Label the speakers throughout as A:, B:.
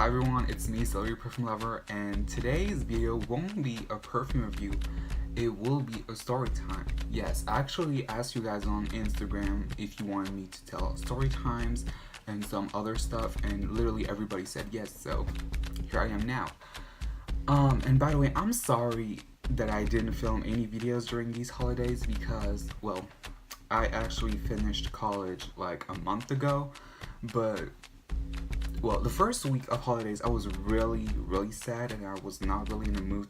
A: Hi everyone, it's me, CelebrityPerfumeLover, and today's video won't be a perfume review, it will be a story time. Yes, I actually asked you guys on Instagram if you wanted me to tell story times and some other stuff, and literally everybody said yes, so here I am now. And by the way, I'm sorry that I didn't film any videos during these holidays because, well, I actually finished college like a month ago, but well, the first week of holidays, I was really sad, and I was not really in the mood.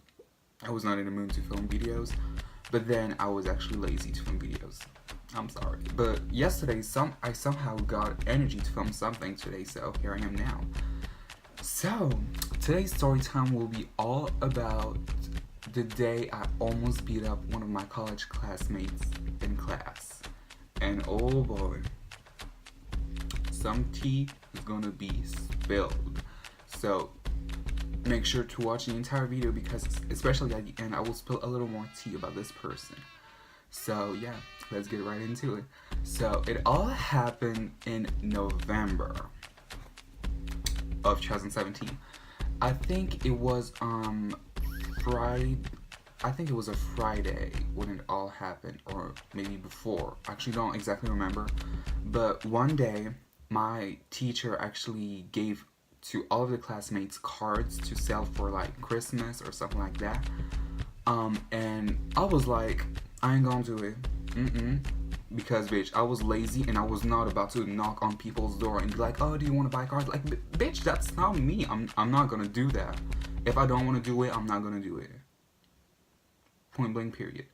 A: I was not in the mood to film videos, but then I was actually lazy to film videos. I'm sorry, but yesterday, I somehow got energy to film something today, so here I am now. So today's story time will be all about the day I almost beat up one of my college classmates in class, and oh boy, some tea is gonna be spilled. So make sure to watch the entire video because especially at the end I will spill a little more tea about this person. So yeah, let's get right into it. So it all happened in November of 2017. I think it was Friday. I think it was a Friday when it all happened, or maybe before. I actually don't exactly remember. But one day my teacher actually gave to all of the classmates cards to sell for like Christmas or something like that. And I was like, I ain't gonna do it. Because bitch, I was lazy and I was not about to knock on people's door and be like, oh, do you want to buy cards? Like, bitch, that's not me. I'm not gonna do that. If I don't want to do it, I'm not gonna do it. Point blank, period.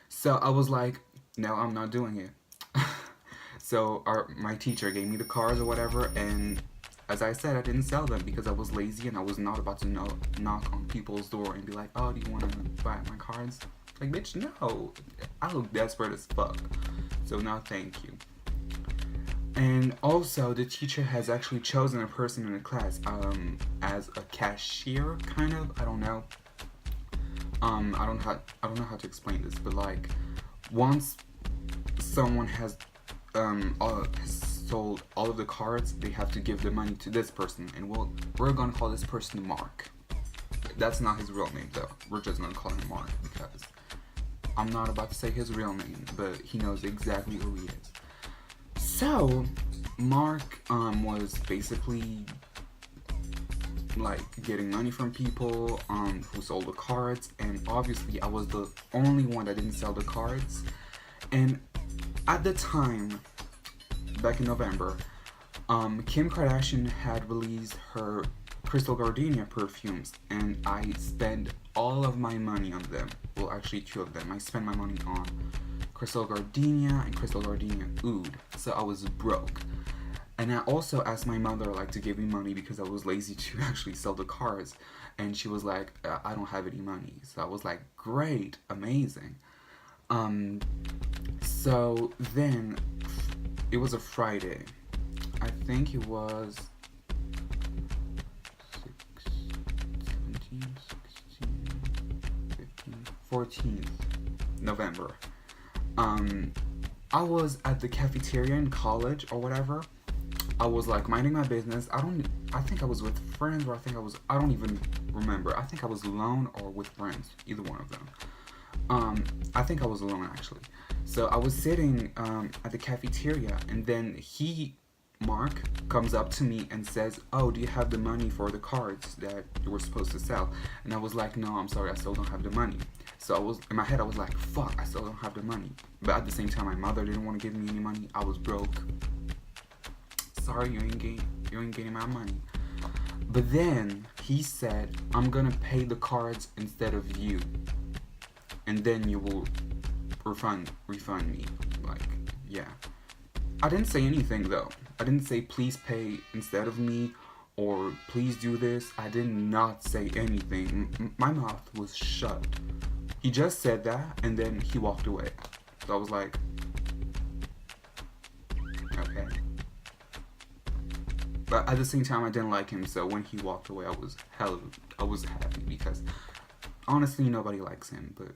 A: So I was like, no, I'm not doing it. So my teacher gave me the cards or whatever, and as I said, I didn't sell them because I was lazy and I was not about to knock on people's door and be like, oh, do you want to buy my cards? Like, bitch, no. I look desperate as fuck. So no, thank you. And also, the teacher has actually chosen a person in the class as a cashier, kind of. I don't know. I don't know how to explain this, but like, once someone has sold all of the cards, they have to give the money to this person, and we're gonna call this person Mark. That's not his real name though. We're just gonna call him Mark because I'm not about to say his real name, but he knows exactly who he is. So Mark was basically like getting money from people who sold the cards, and obviously I was the only one that didn't sell the cards. And at the time, back in November, Kim Kardashian had released her Crystal Gardenia perfumes, and I spent all of my money on them. Well, actually 2 of them. I spent my money on Crystal Gardenia and Crystal Gardenia Oud, so I was broke. And I also asked my mother like to give me money because I was lazy to actually sell the cards, and she was like, I don't have any money. So I was like, great, amazing. So then it was a Friday. I think it was 17, 16, 15, 14th November. I was at the cafeteria in college or whatever. I was like minding my business. I think I was with friends, or I don't even remember. I think I was alone or with friends, either one of them. I think I was alone actually. So I was sitting at the cafeteria, and then Mark, comes up to me and says, oh, do you have the money for the cards that you were supposed to sell? And I was like, no, I'm sorry, I still don't have the money. So in my head I was like, fuck, I still don't have the money. But at the same time, my mother didn't want to give me any money. I was broke. Sorry, you ain't getting my money. But then he said, I'm gonna pay the cards instead of you, and then you will refund me. Like, yeah. I didn't say anything though. I didn't say please pay instead of me or please do this. I did not say anything. My mouth was shut. He just said that, and then he walked away. So I was like, okay. But at the same time, I didn't like him, so when he walked away, I was happy because honestly, nobody likes him, but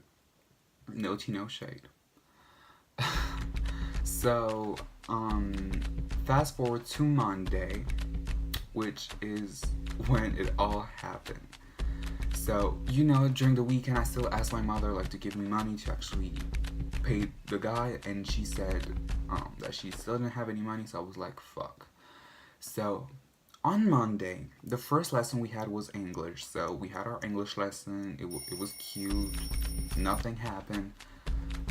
A: no tea, no shade. So, fast forward to Monday. which is when it all happened. So, during the weekend, I still asked my mother, like, to give me money to actually pay the guy, and she said that she still didn't have any money, so I was like, fuck. So, on Monday, the first lesson we had was English. So, we had our English lesson. It was cute. Nothing happened.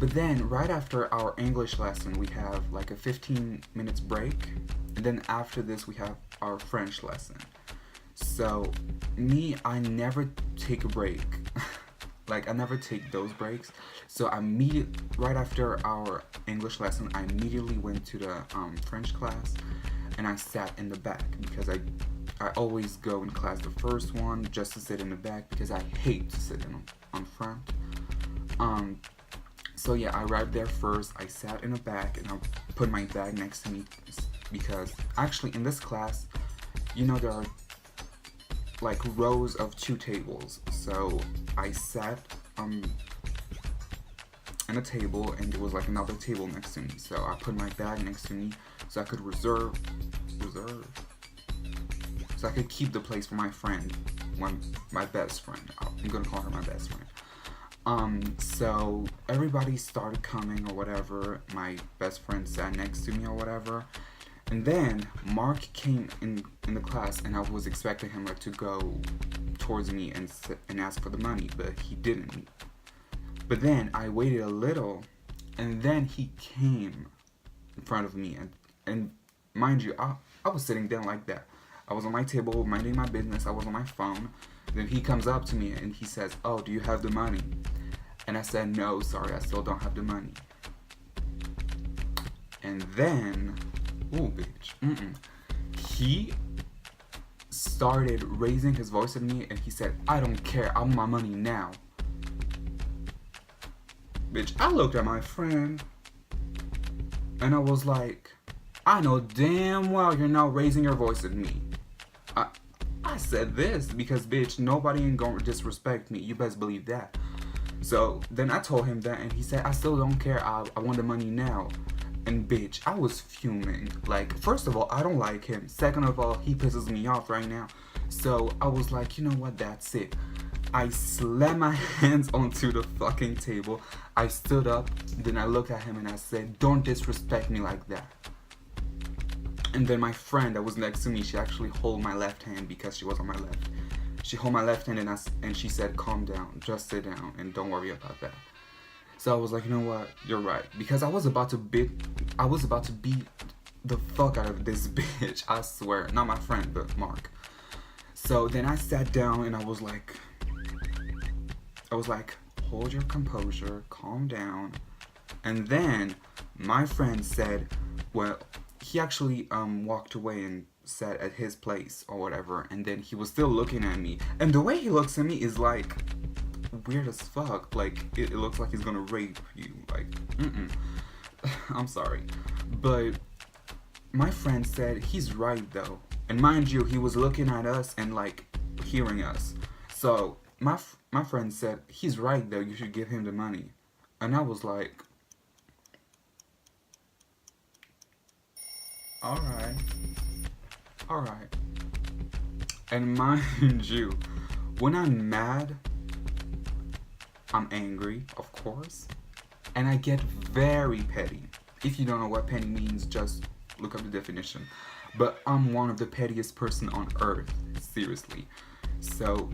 A: But then, right after our English lesson, we have like a 15 minutes break. And then after this, we have our French lesson. So, I never take a break. Like, I never take those breaks. So, right after our English lesson, I immediately went to the French class. And I sat in the back because I always go in class the first one just to sit in the back because I hate to sit on front. So yeah, I arrived there first. I sat in the back and I put my bag next to me because actually in this class, there are like rows of 2 tables. So I sat in a table and there was like another table next to me. So I put my bag next to me so I could reserve. So I could keep the place for my friend, my best friend. I'm gonna call her my best friend. So everybody started coming or whatever. My best friend sat next to me or whatever. And then Mark came in the class and I was expecting him like to go towards me and ask for the money, but he didn't. But then I waited a little and then he came in front of me and mind you, I was sitting down like that. I was on my table minding my business. I was on my phone. Then he comes up to me and he says, "Oh, do you have the money?" And I said, "No, sorry, I still don't have the money." And then, ooh, bitch, he started raising his voice at me and he said, "I don't care, I want my money now." Bitch, I looked at my friend and I was like, I know damn well you're not raising your voice at me. I said this because, bitch, nobody ain't gonna disrespect me. You best believe that. So then I told him that and he said, "I still don't care. I want the money now." And bitch, I was fuming. Like, first of all, I don't like him. Second of all, he pisses me off right now. So I was like, you know what? That's it. I slammed my hands onto the fucking table. I stood up. Then I looked at him and I said, "Don't disrespect me like that." And then my friend that was next to me, she actually held my left hand because she was on my left. She held my left hand and she said, "Calm down, just sit down and don't worry about that." So I was like, you know what, you're right. Because I was about to beat the fuck out of this bitch, I swear. Not my friend, but Mark. So then I sat down and I was like, hold your composure, calm down. And then my friend said, well, he actually walked away and sat at his place or whatever, and then he was still looking at me. And the way he looks at me is like weird as fuck. Like it looks like he's gonna rape you. Like, I'm sorry, but my friend said he's right though. And mind you, he was looking at us and like hearing us. So my friend said he's right though. You should give him the money. And I was like, Alright. And mind you, when I'm mad, I'm angry, of course, and I get very petty. If you don't know what petty means, just look up the definition. But I'm one of the pettiest person on earth, seriously. So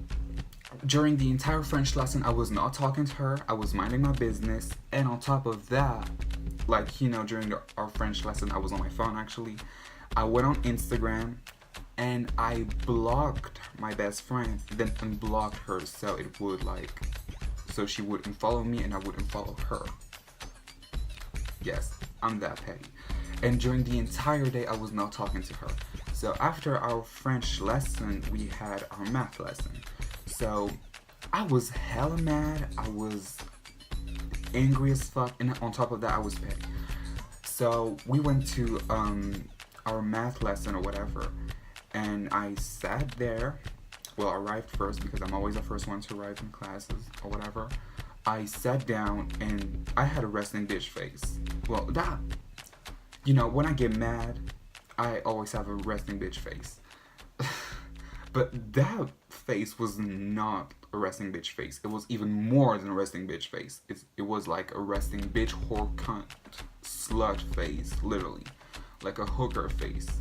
A: during the entire French lesson, I was not talking to her. I was minding my business, and on top of that, like, during our French lesson, I was on my phone actually. I went on Instagram and I blocked my best friend, then unblocked her so she wouldn't follow me and I wouldn't follow her. Yes, I'm that petty. And during the entire day, I was not talking to her. So after our French lesson, we had our math lesson. So I was hella mad. I was angry as fuck, and on top of that, I was petty. So we went to our math lesson or whatever, and I sat there. Well, I arrived first because I'm always the first one to arrive in classes or whatever. I sat down and I had a resting bitch face. Well, when I get mad, I always have a resting bitch face. But that face was not a resting bitch face. It was even more than a resting bitch face. It was like a resting bitch whore cunt slut face, literally. Like a hooker face.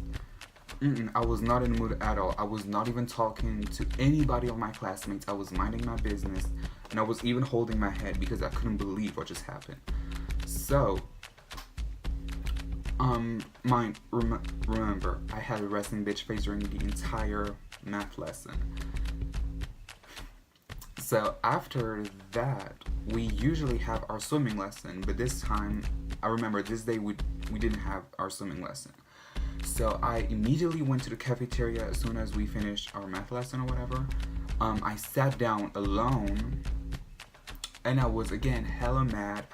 A: I was not in the mood at all. I was not even talking to anybody of my classmates. I was minding my business, and I was even holding my head because I couldn't believe what just happened. So, remember, I had a resting bitch face during the entire math lesson. So after that, we usually have our swimming lesson, but this time, I remember this day we didn't have our swimming lesson. So I immediately went to the cafeteria as soon as we finished our math lesson or whatever. I sat down alone, and I was again hella mad.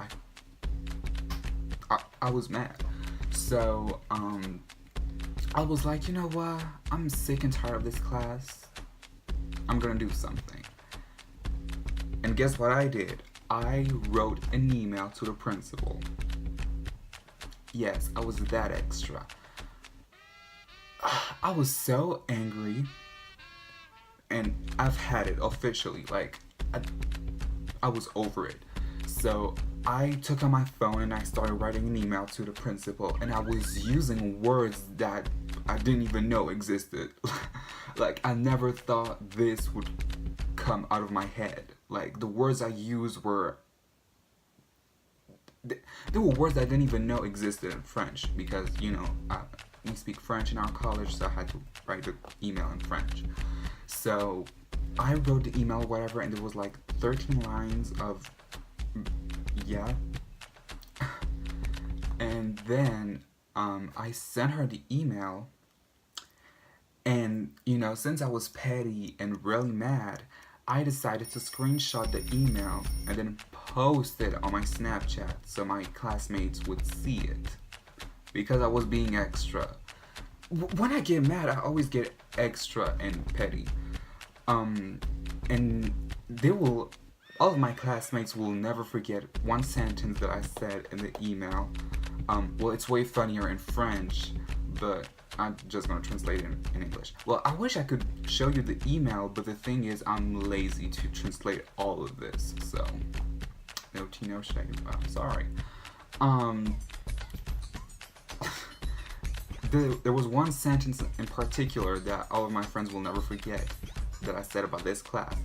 A: I was mad. So I was like, you know what? I'm sick and tired of this class. I'm gonna do something. And guess what I did? I wrote an email to the principal. Yes, I was that extra. I was so angry, and I've had it officially. Like, I was over it. So I took out my phone and I started writing an email to the principal, and I was using words that I didn't even know existed. Like, I never thought this would come out of my head. Like, the words I used were... There were words I didn't even know existed in French because, you know, we speak French in our college, so I had to write the email in French. So I wrote the email or whatever, and there was like 13 lines of yeah. And then I sent her the email, and you know, since I was petty and really mad, I decided to screenshot the email and then post it on my Snapchat so my classmates would see it. Because I was being extra. When I get mad, I always get extra and petty. And all of my classmates will never forget one sentence that I said in the email. Well, it's way funnier in French, but I'm just gonna translate it in English. Well, I wish I could show you the email, but the thing is, I'm lazy to translate all of this, so no tea, no shade. I'm sorry. There was one sentence in particular that all of my friends will never forget that I said about this class.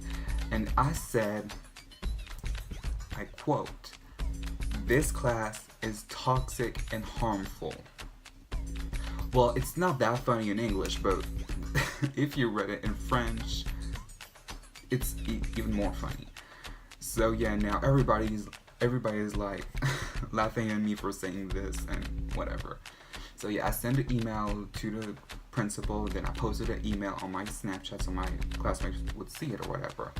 A: And I said, I quote, "This class is toxic and harmful." Well, it's not that funny in English, but if you read it in French, it's even more funny. So yeah, now everybody is like laughing at me for saying this and whatever. So yeah, I sent an email to the principal, then I posted an email on my Snapchat so my classmates would see it or whatever.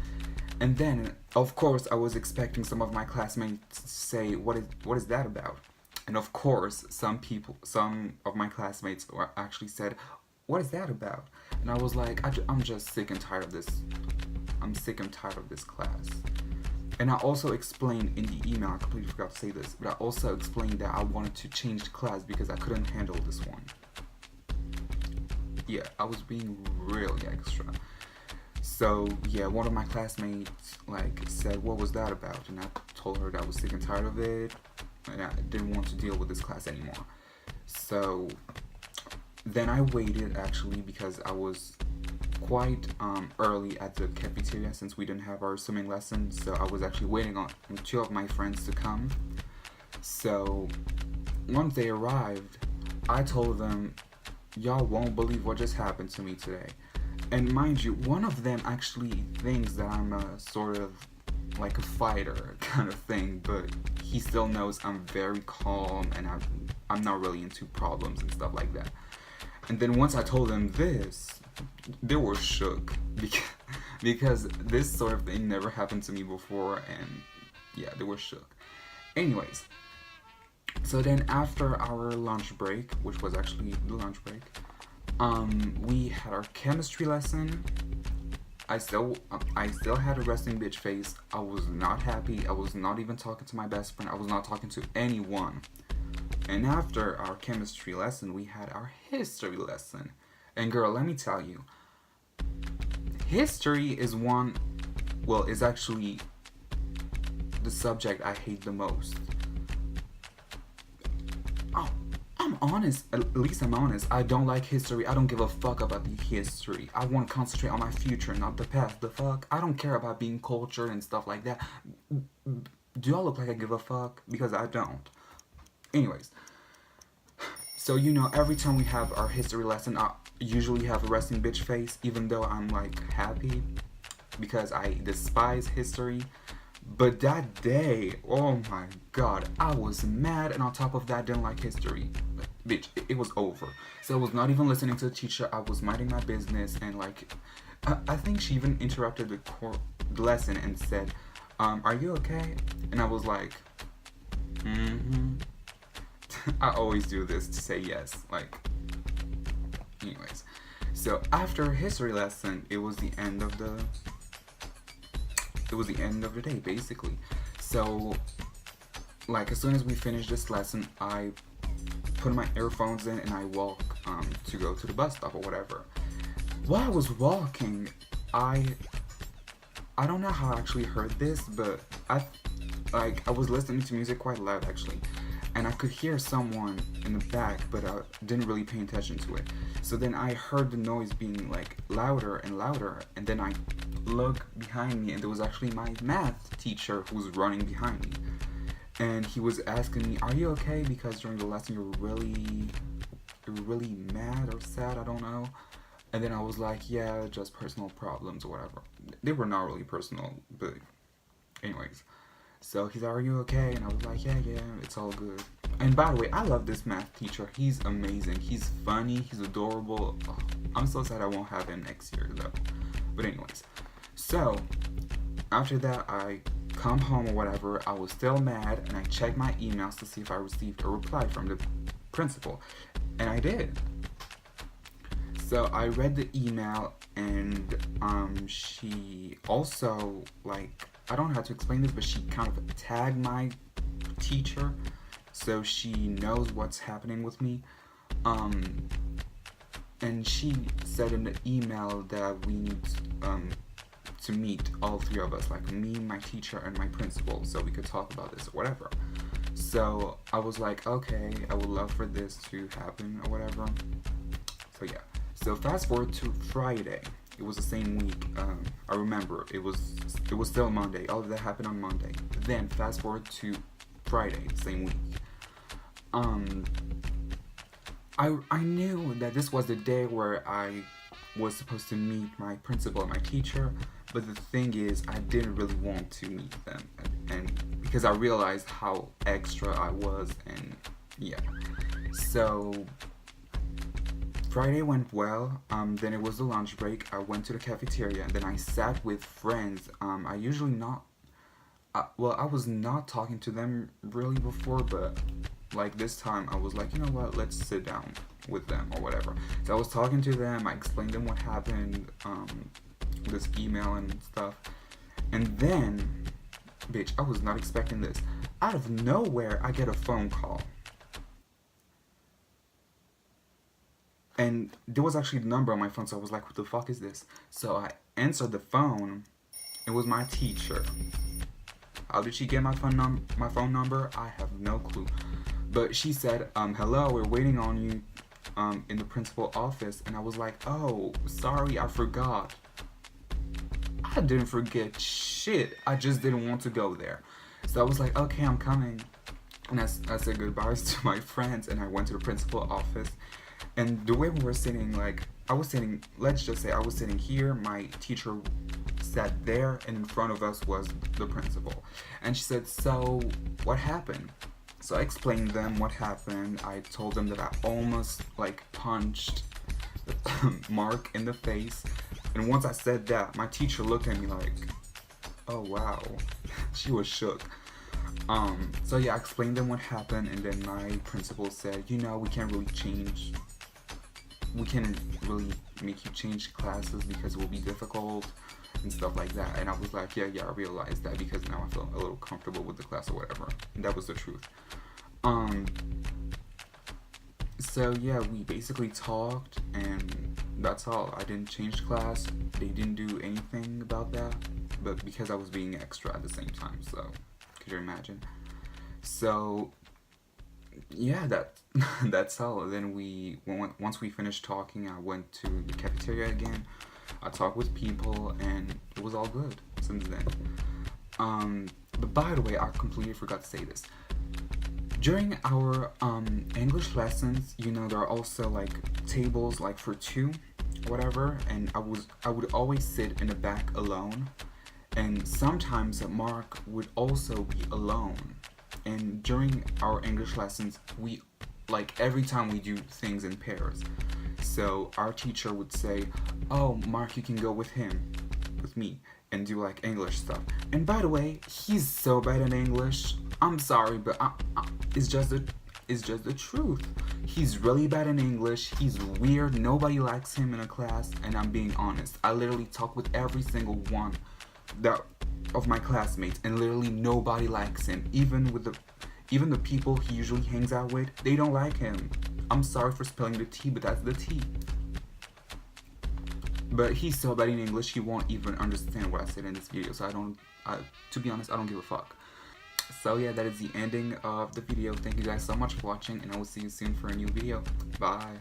A: And then, of course, I was expecting some of my classmates to say, what is that about? And of course, some of my classmates actually said, "What is that about?" And I was like, I'm just sick and tired of this. I'm sick and tired of this class. And I also explained in the email, I completely forgot to say this, but I also explained that I wanted to change the class because I couldn't handle this one. Yeah, I was being really extra. So yeah, one of my classmates like said, "What was that about?" And I told her that I was sick and tired of it, and I didn't want to deal with this class anymore. So then I waited actually because I was quite early at the cafeteria since we didn't have our swimming lesson, so I was actually waiting on two of my friends to come. So once they arrived, I told them, "Y'all won't believe what just happened to me today." And mind you, one of them actually thinks that I'm a sort of like a fighter kind of thing, but he still knows I'm very calm and I'm not really into problems and stuff like that. And then once I told them this, they were shook because this sort of thing never happened to me before, and yeah, they were shook. Anyways, so then after our lunch break, which was actually the lunch break, we had our chemistry lesson. I still had a resting bitch face. I was not happy. I was not even talking to my best friend. I was not talking to anyone. And after our chemistry lesson, we had our history lesson. And girl, let me tell you, history is one, well, is actually the subject I hate the most. Oh, I'm honest. At least I'm honest. I don't like history. I don't give a fuck about the history. I want to concentrate on my future, not the past. The fuck? I don't care about being cultured and stuff like that. Do I look like I give a fuck? Because I don't. Anyways. So, every time we have our history lesson, I usually have a resting bitch face, even though I'm, like, happy. Because I despise history. But that day, oh my god, I was mad, and on top of that, didn't like history. Bitch, it was over. So I was not even listening to the teacher. I was minding my business, and like, I think she even interrupted the lesson and said, "Are you okay?" And I was like, "Mm-hmm." I always do this to say yes. Like, anyways. So after history lesson, it was the end of the day, basically. So, like, as soon as we finished this lesson, I put my earphones in and I walk to go to the bus stop or whatever. While I was walking, I don't know how I actually heard this, but I was listening to music quite loud actually, and I could hear someone in the back, but I didn't really pay attention to it. So then I heard the noise being like louder and louder, and then I looked behind me, and there was actually my math teacher who was running behind me, and he was asking me, "Are you okay? Because during the lesson you were really mad or sad, I don't know." And then I was like, "Yeah, just personal problems or whatever." They were not really personal, but anyways. So he's like, "Are you okay?" And I was like, yeah, it's all good. And by the way, I love this math teacher. He's amazing. He's funny. He's adorable. Oh, I'm so sad I won't have him next year, though. But anyways. So, after that, I come home or whatever. I was still mad, and I checked my emails to see if I received a reply from the principal. And I did. So, I read the email, and she also, like, I don't know how to explain this, but she kind of tagged my teacher, so she knows what's happening with me. And she said in the email that we need to meet, all three of us, like me, my teacher, and my principal, so we could talk about this or whatever. So I was like, okay, I would love for this to happen or whatever. So yeah. So fast forward to Friday. It was the same week. I remember it was still Monday. All of that happened on Monday. Then fast forward to Friday, same week. I knew that this was the day where I was supposed to meet my principal and my teacher, but the thing is, I didn't really want to meet them, and because I realized how extra I was, and yeah. So Friday went well. Then it was the lunch break. I went to the cafeteria, and then I sat with friends. I usually not. I was not talking to them really before, but like this time, I was like, you know what? Let's sit down with them or whatever. So I was talking to them. I explained them what happened, this email and stuff, and then, bitch, I was not expecting this. Out of nowhere, I get a phone call. And there was actually the number on my phone, so I was like, what the fuck is this? So I answered the phone. It was my teacher. How did she get my phone number? I have no clue. But she said, hello, we're waiting on you in the principal office. And I was like, oh, sorry, I forgot. I didn't forget shit. I just didn't want to go there. So I was like, okay, I'm coming. And I said goodbyes to my friends, and I went to the principal office. And the way we were sitting, like, let's just say I was sitting here, my teacher sat there, and in front of us was the principal. And she said, so, what happened? So I explained them what happened. I told them that I almost, like, punched Mark in the face. And once I said that, my teacher looked at me like, oh, wow. She was shook. So yeah, I explained them what happened, and then my principal said, we can't really make you change classes because it will be difficult and stuff like that. And I was like, yeah, I realized that, because now I feel a little comfortable with the class or whatever. And that was the truth. So yeah, we basically talked, and that's all. I didn't change class. They didn't do anything about that, but because I was being extra at the same time, so could you imagine? So yeah, that's all. Then once we finished talking, I went to the cafeteria again. I talked with people, and it was all good since then. But by the way, I completely forgot to say this. During our English lessons, you know, there are also like tables like for two, whatever, and I would always sit in the back alone, and sometimes Mark would also be alone. And during our English lessons, we like every time we do things in pairs. So our teacher would say, "Oh, Mark, you can go with me, and do like English stuff." And by the way, he's so bad at English. I'm sorry, but it's just the truth. He's really bad in English. He's weird. Nobody likes him in a class, and I'm being honest. I literally talk with every single one of my classmates, and literally nobody likes him. Even the people he usually hangs out with, they don't like him. I'm sorry for spilling the tea, but that's the tea. But he's so bad in English, he won't even understand what I said in this video. So to be honest, I don't give a fuck. So yeah, that is the ending of the video. Thank you guys so much for watching, and I will see you soon for a new video. Bye.